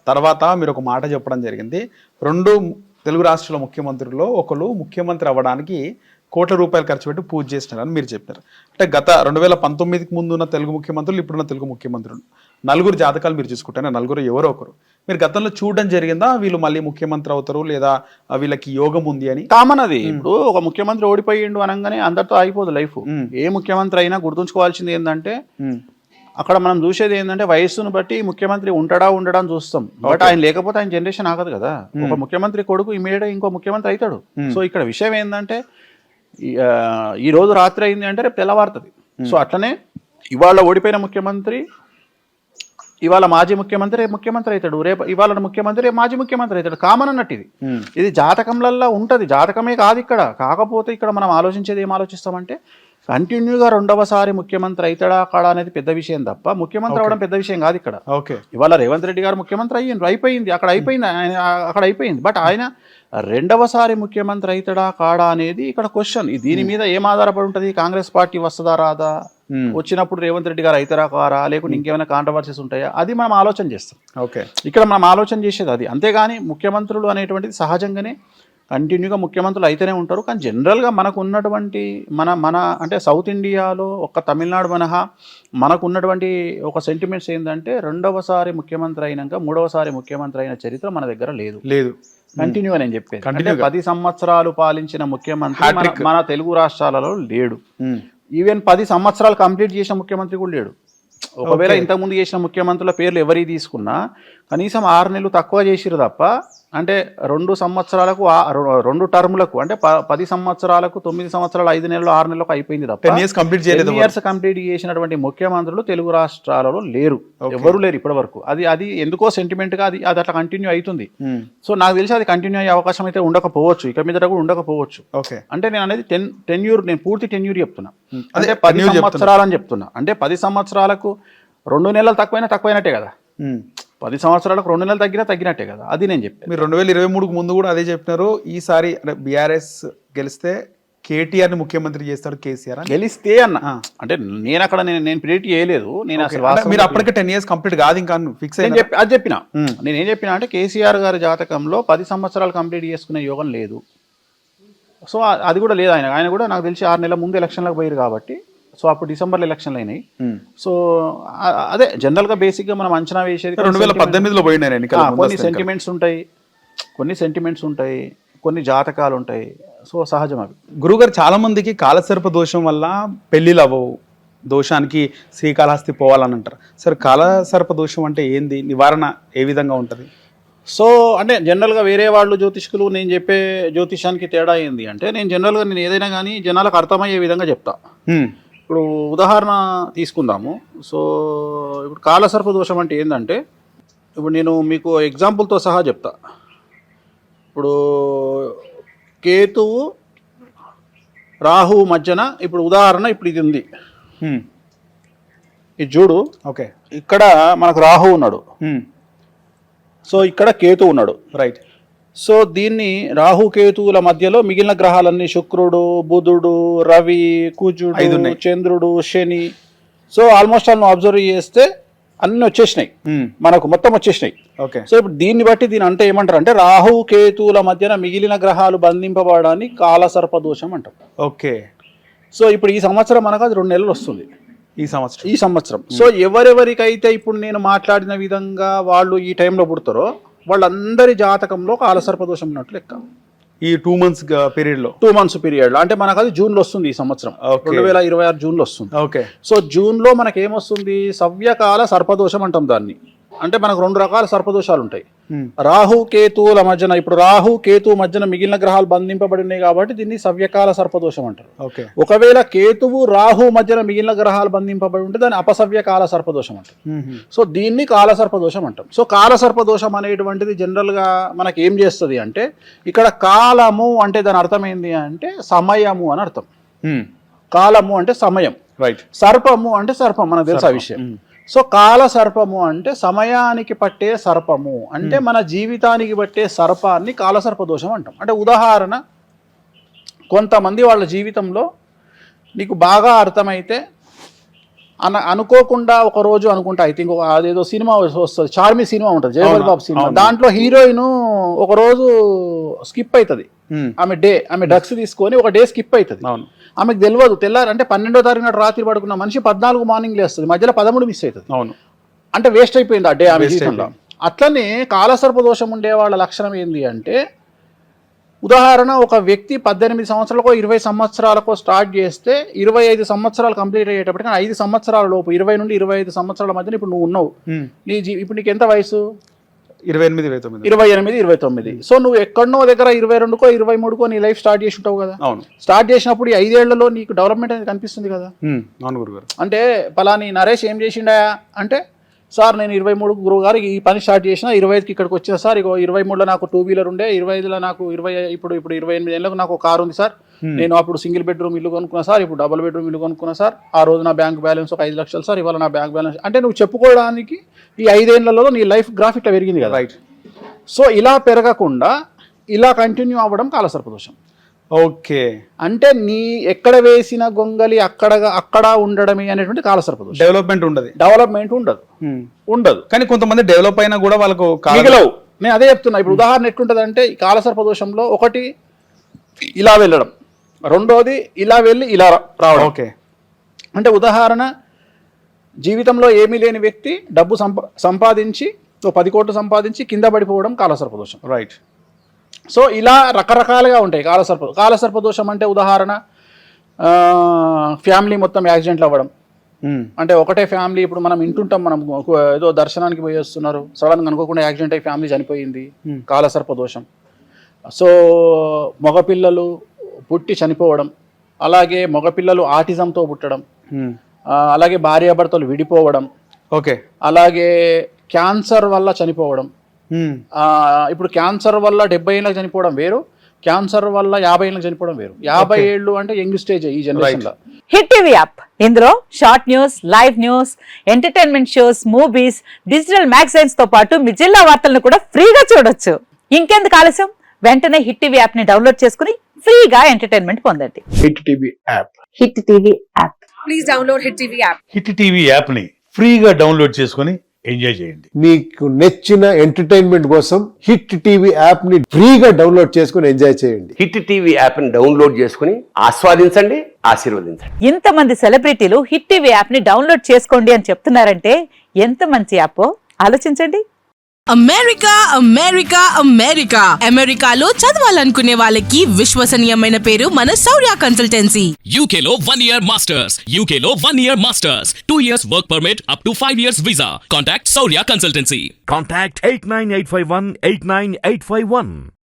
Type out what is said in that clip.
తర్వాత మీరు ఒక మాట చెప్పడం జరిగింది, 2 తెలుగు రాష్ట్రాల ముఖ్యమంత్రుల్లో ఒకరు ముఖ్యమంత్రి అవ్వడానికి కోట్ల రూపాయలు ఖర్చు పెట్టి పూజ చేసినారని మీరు చెప్పారు. అంటే గత 2019కి ముందు ఉన్న తెలుగు ముఖ్యమంత్రులు, ఇప్పుడున్న తెలుగు ముఖ్యమంత్రులు నలుగురు జాతకాలు మీరు చూసుకుంటారు, నలుగురు ఎవరో ఒకరు మీరు గతంలో చూడడం జరిగిందా వీళ్ళు మళ్ళీ ముఖ్యమంత్రి అవుతారు లేదా వీళ్ళకి యోగం ఉంది అని? కామన్ అది. ఇప్పుడు ఒక ముఖ్యమంత్రి ఓడిపోయిండు అనగానే అందరితో అయిపోదు లైఫ్. ఏ ముఖ్యమంత్రి అయినా గుర్తుంచుకోవాల్సింది ఏంటంటే, అక్కడ మనం చూసేది ఏంటంటే వయస్సును బట్టి ముఖ్యమంత్రి ఉండడా అని చూస్తాం. బట్ ఆయన లేకపోతే ఆయన జనరేషన్ ఆగదు కదా. ఒక ముఖ్యమంత్రి కొడుకు ఇమీడియట్ గా ఇంకో ముఖ్యమంత్రి అవుతాడు. సో ఇక్కడ విషయం ఏంటంటే, ఈ రోజు రాత్రి అయింది అంటే రేపు తెల్లవారుతుంది. సో అట్లనే ఇవాళ ఓడిపోయిన ముఖ్యమంత్రి ఇవాళ మాజీ ముఖ్యమంత్రి రేపు ముఖ్యమంత్రి అవుతాడు, రేపు ఇవాళ ముఖ్యమంత్రి రేపు మాజీ ముఖ్యమంత్రి అవుతాడు. కామన్ అన్నట్టు ఇది జాతకంలల్లో ఉంటుంది. జాతకమే కాదు ఇక్కడ. కాకపోతే ఇక్కడ మనం ఆలోచించేది ఏం ఆలోచిస్తామంటే, కంటిన్యూగా 2వసారి ముఖ్యమంత్రి అవుతాడా కాడా అనేది పెద్ద విషయం తప్ప ముఖ్యమంత్రి అవడం పెద్ద విషయం కాదు ఇక్కడ. ఇవాళ రేవంత్ రెడ్డి గారు ముఖ్యమంత్రి అయిపోయింది, అక్కడ అయిపోయింది. బట్ ఆయన 2వసారి ముఖ్యమంత్రి అవుతాడా కాడా అనేది ఇక్కడ క్వశ్చన్. దీని మీద ఏం ఆధారపడి ఉంటుంది? కాంగ్రెస్ పార్టీ వస్తుందా రాదా, వచ్చినప్పుడు రేవంత్ రెడ్డి గారు అవుతారా కారా, లేకుంటే ఇంకేమైనా కాంట్రవర్సీస్ ఉంటాయా, అది మనం ఆలోచన చేస్తాం. ఇక్కడ మనం ఆలోచన చేసేది అది. అంతేగాని ముఖ్యమంత్రులు అనేటువంటిది సహజంగానే కంటిన్యూగా ముఖ్యమంత్రులు అయితేనే ఉంటారు. కానీ జనరల్గా మనకు ఉన్నటువంటి మన అంటే సౌత్ ఇండియాలో ఒక్క తమిళనాడు మినహా మనకు ఉన్నటువంటి ఒక సెంటిమెంట్స్ ఏంటంటే, 2వసారి ముఖ్యమంత్రి అయినాక 3వసారి ముఖ్యమంత్రి అయిన చరిత్ర మన దగ్గర లేదు. కంటిన్యూ అని నేను చెప్పేది అంటే 10 సంవత్సరాలు పాలించిన ముఖ్యమంత్రి మన తెలుగు రాష్ట్రాలలో లేడు. ఈవెన్ 10 సంవత్సరాలు కంప్లీట్ చేసిన ముఖ్యమంత్రి కూడా లేడు. ఒకవేళ ఇంతకుముందు చేసిన ముఖ్యమంత్రుల పేర్లు ఎవరికి తీసుకున్నా కనీసం 6 నెలలు తక్కువ చేసిరు తప్ప, అంటే 2 సంవత్సరాలకు 2 టర్ములకు అంటే 10 సంవత్సరాలకు 9 సంవత్సరాలు 5 నెలలు 6 నెలలకు అయిపోయింది తప్ప 10 ఇయర్స్ కంప్లీట్ చేసినటువంటి ముఖ్యమంత్రులు తెలుగు రాష్ట్రాలలో లేరు, ఎవరు లేరు ఇప్పటి వరకు. అది ఎందుకో సెంటిమెంట్ గా అది అట్లా కంటిన్యూ అవుతుంది. సో నాకు తెలిసి అది కంటిన్యూ అయ్యే అవకాశం అయితే ఉండకపోవచ్చు, ఇక మీద కూడా ఉండకపోవచ్చు. అంటే నేను అనేది టెన్యూర్, నేను పూర్తి టెన్యూర్ చెప్తున్నా, అంటే 10 సంవత్సరాలు అని చెప్తున్నా. అంటే 10 సంవత్సరాలకు 2 నెలలు తక్కువైనట్టే కదా. 10 సంవత్సరాలకు 2 నెలలు తగ్గినట్టే కదా. అది నేను చెప్పాను. మీరు 2023కు ముందు కూడా అదే చెప్పినారు. ఈసారి బీఆర్ఎస్ గెలిస్తే కేటీఆర్ ని ముఖ్యమంత్రి చేస్తారు, కేసీఆర్ గెలిస్తే అన్న. అంటే నేను అక్కడ నేను ప్రిడిక్ట్ చేయలేదు. నేను అసలు మీరు అప్పటికే 10 years కంప్లీట్ కాదు ఇంకా ఫిక్స్ అయ్యి అది చెప్పిన. నేనేం చెప్పినా అంటే, కేసీఆర్ గారి జాతకంలో 10 సంవత్సరాలు కంప్లీట్ చేసుకునే యోగం లేదు. సో అది కూడా లేదు. ఆయన కూడా నాకు తెలిసి 6 నెలల ముందు ఎలక్షన్లకు పోయారు కాబట్టి, సో అప్పుడు డిసెంబర్లో ఎలక్షన్లు అయినాయి. సో అదే జనరల్గా బేసిక్గా మనం అంచనా వేసేది 2018లో పోయినాయి. కొన్ని సెంటిమెంట్స్ ఉంటాయి, కొన్ని జాతకాలు ఉంటాయి. సో సహజం అవి. గురుగారు, చాలా మందికి కాలసర్ప దోషం వల్ల పెళ్లిలు అవ్వవు, దోషానికి శ్రీకాళహస్తి పోవాలని అంటారు. సరే, కాలసర్ప దోషం అంటే ఏంది, నివారణ ఏ విధంగా ఉంటుంది? సో అంటే జనరల్గా వేరే వాళ్ళు జ్యోతిష్కులు నేను చెప్పే జ్యోతిషానికి తేడా ఏంది అంటే, నేను జనరల్గా నేను ఏదైనా కానీ జనాలకు అర్థమయ్యే విధంగా చెప్తా. ఇప్పుడు ఉదాహరణ తీసుకుందాము. సో ఇప్పుడు కాలసర్ప దోషం అంటే ఏంటంటే, ఇప్పుడు నేను మీకు ఎగ్జాంపుల్తో సహా చెప్తా. ఇప్పుడు కేతువు రాహువు మధ్యన, ఇప్పుడు ఉదాహరణ ఇప్పుడు ఇది ఉంది, ఇది చూడు. ఓకే, ఇక్కడ మనకు రాహు ఉన్నాడు, సో ఇక్కడ కేతు ఉన్నాడు, రైట్. సో దీన్ని రాహుకేతువుల మధ్యలో మిగిలిన గ్రహాలన్నీ శుక్రుడు, బుధుడు, రవి, కుజుడు, చంద్రుడు, శని, సో ఆల్మోస్ట్ ఆల్ నువ్వు అబ్జర్వ్ చేస్తే అన్ని వచ్చేసినాయి, మనకు మొత్తం వచ్చేసినాయి. సో ఇప్పుడు దీన్ని బట్టి దీని అంటే ఏమంటారు అంటే, రాహుకేతువుల మధ్యన మిగిలిన గ్రహాలు బంధింపబడడాన్ని కాలసర్ప దోషం అంటాం. ఓకే. సో ఇప్పుడు ఈ సంవత్సరం మనకు అది 2 నెలలు వస్తుంది, ఈ సంవత్సరం. సో ఎవరెవరికైతే ఇప్పుడు నేను మాట్లాడిన విధంగా వాళ్ళు ఈ టైంలో పుడతారో వాళ్ళందరి జాతకంలో కాలసర్పదోషం ఉన్నట్లు లెక్క. ఈ 2 months పీరియడ్లో 2 months పీరియడ్లో అంటే మనకు అది జూన్లో వస్తుంది. ఈ సంవత్సరం 2026 జూన్లో వస్తుంది. ఓకే. సో జూన్లో మనకి ఏమొస్తుంది, సవ్యకాల సర్పదోషం అంటాం దాన్ని. అంటే మనకు 2 రకాల సర్పదోషాలు ఉంటాయి. రాహు కేతువుల మధ్యన, ఇప్పుడు రాహు కేతువు మధ్యన మిగిలిన గ్రహాలు బంధింపబడినాయి కాబట్టి దీన్ని సవ్యకాల సర్పదోషం అంటారు. ఒకవేళ కేతువు రాహు మధ్యన మిగిలిన గ్రహాలు బంధింపబడి ఉంటే దాన్ని అపసవ్యకాల సర్పదోషం అంటారు. సో దీన్ని కాలసర్పదోషం అంటాం. సో కాలసర్పదోషం అనేటువంటిది జనరల్ గా మనకి ఏం చేస్తుంది అంటే, ఇక్కడ కాలము అంటే దాని అర్థం ఏంది అంటే సమయము అని అర్థం. కాలము అంటే సమయం, రైట్. సర్పము అంటే సర్పం, మనకు తెలుసు ఆ విషయం. సో కాల సర్పము అంటే సమయానికి పట్టే సర్పము, అంటే మన జీవితానికి పట్టే సర్పాన్ని కాలసర్ప దోషం అంటాం. అంటే ఉదాహరణ, కొంతమంది వాళ్ళ జీవితంలో నీకు బాగా అర్థమైతే అనుకోకుండా ఒక రోజు అనుకుంటా ఐ థింక్ అదేదో సినిమా వస్తుంది, చార్మి సినిమా ఉంటుంది, జయవర్ బాబు సినిమా. దాంట్లో హీరోయిన్ ఒక రోజు స్కిప్ అవుతుంది. ఆమె డ్రగ్స్ తీసుకొని ఒక డే స్కిప్ అవుతుంది. ఆమెకు తెలియదు. తెల్లారంటే 12వ తారీఖు నాడు రాత్రి పడుకున్న మనిషి 14 మార్నింగ్ లేస్తుంది, మధ్యలో 13 మిస్ అవుతుంది. అంటే వేస్ట్ అయిపోయింది ఆ డే ఆమె జీవితంలో. అట్లనే కాలసర్ప దోషం ఉండే వాళ్ళ లక్షణం ఏంటి అంటే, ఉదాహరణ ఒక వ్యక్తి 18 సంవత్సరాలకో 20 సంవత్సరాలకో స్టార్ట్ చేస్తే 25 సంవత్సరాలు కంప్లీట్ అయ్యేటప్పటికి 5 సంవత్సరాల లోపు 20 నుండి 25 సంవత్సరాల మధ్యన ఇప్పుడు నువ్వు ఉన్నావు. ఇప్పుడు నీకు ఎంత వయసు? 28-29. సో నువ్వు ఎక్కడనో దగ్గర 22కో 23కో నీ లైఫ్ స్టార్ట్ చేసి ఉంటావు కదా. స్టార్ట్ చేసినప్పుడు ఈ 5 ఏళ్లలో నీకు డెవలప్మెంట్ అనేది కనిపిస్తుంది కదా. అంటే పలాని నరేష్ ఏం చేసిండా అంటే, సార్ నేను 23 గురువు గారు ఈ పని స్టార్ట్ చేసిన, 25కి ఇక్కడికి వచ్చిన సార్. ఇగో 23లో నాకు 2 వీలర్ ఉండే, 25లో నాకు ఇప్పుడు 28 ఏళ్ళకు నాకు కారు ఉంది సార్. నేను అప్పుడు సింగిల్ బెడ్రూమ్ ఇల్లు కొనుక్కున్నా సార్, ఇప్పుడు డబుల్ బెడ్రూమ్ ఇల్లు కొనుక్కున్నా సార్. ఆ రోజు నా బ్యాంక్ బ్యాలెన్స్ ఒక 5 లక్షలు సార్, ఇవాళ నా బ్యాంక్ బ్యాలెన్స్. అంటే నువ్వు చెప్పుకోవడానికి ఈ 5 ఏళ్లలో నీ లైఫ్ గ్రాఫ్ ఇట్లా పెరిగింది కదా. రైట్. సో ఇలా పెరగకుండా ఇలా కంటిన్యూ అవ్వడం కాలసర్పదోషం. ఓకే. అంటే నీ ఎక్కడ వేసిన గొంగలి అక్కడ ఉండడమే అనేటువంటి కాలసర్పదోషం. డెవలప్మెంట్ ఉండదు. కానీ కొంతమంది డెవలప్ అయినా కూడా వాళ్ళకు మిగలవు. నేను అదే చెప్తున్నా. ఇప్పుడు ఉదాహరణ ఎట్లుంటది అంటే, ఈ కాలసర్పదోషంలో ఒకటి ఇలా వెళ్ళడం, రెండోది ఇలా వెళ్ళి ఇలా రావడం. ఓకే. అంటే ఉదాహరణ, జీవితంలో ఏమీ లేని వ్యక్తి డబ్బు సంపాదించి 10 కోట్లు సంపాదించి కింద పడిపోవడం కాలసర్పదోషం. రైట్. సో ఇలా రకరకాలుగా ఉంటాయి కాలసర్పదోషం. అంటే ఉదాహరణ, ఫ్యామిలీ మొత్తం యాక్సిడెంట్లు అవ్వడం. అంటే ఒకటే ఫ్యామిలీ, ఇప్పుడు మనం వింటుంటాం, మనం ఏదో దర్శనానికి పోయి వస్తున్నారు, సడన్గా అనుకోకుండా యాక్సిడెంట్ అయ్యి ఫ్యామిలీ చనిపోయింది, కాలసర్పదోషం. సో మగపిల్లలు పుట్టి చనిపోవడం, అలాగే మగపిల్లలు ఆటిజంతో పుట్టడం, అలాగే భార్యాభర్తలు విడిపోవడం, ఓకే, అలాగే క్యాన్సర్ వల్ల చనిపోవడం. ఇప్పుడు క్యాన్సర్ వల్ల 70 ఏళ్ళకి చనిపోవడం వేరు, క్యాన్సర్ వల్ల 50 ఏళ్ళకి చనిపోవడం వేరు. 50 ఏళ్ళు అంటే యంగ్ స్టేజ్ ఈ జనరేషన్ లో. హిట్ టీవీ యాప్, ఇందులో short news, live news, entertainment shows, movies, digital magazines తో పాటు మీ జిల్లా వార్తలను కూడా ఫ్రీగా చూడొచ్చు. ఇంకెందుకు ఆలస్యం, వెంటనే హిట్ టీవీ యాప్ ని డౌన్లోడ్ చేసుకుని ఫ్రీగా ఎంటర్టైన్మెంట్ పొందండి. Hit TV app. Hit TV app. Please download hit TV app. Hit TV app ని ఫ్రీగా డౌన్లోడ్ చేసుకుని ఎంజాయ్ చేయండి. మీకు నచ్చిన ఎంటర్టైన్మెంట్ కోసం హిట్ టీవీ యాప్ ని ఫ్రీగా డౌన్లోడ్ చేసుకుని ఎంజాయ్ చేయండి. హిట్ టీవీ యాప్ ని డౌన్లోడ్ చేసుకుని ఆస్వాదించండి, ఆశీర్వదించండి. ఇంతమంది సెలబ్రిటీలు హిట్ టీవీ యాప్ ని డౌన్లోడ్ చేసుకోండి అని చెప్తున్నారంటే ఎంత మంచి యాప్ ఆలోచించండి. అమెరికాలో చదవాలనుకునే వాళ్ళకి విశ్వసనీయమైన పేరు మన శౌర్య కన్సల్టెన్సీ. UK లో 1 year masters, UK లో 1 year masters, 2 years work permit up to 5 years visa. Contact Saurya Consultancy. Contact 89851 89851.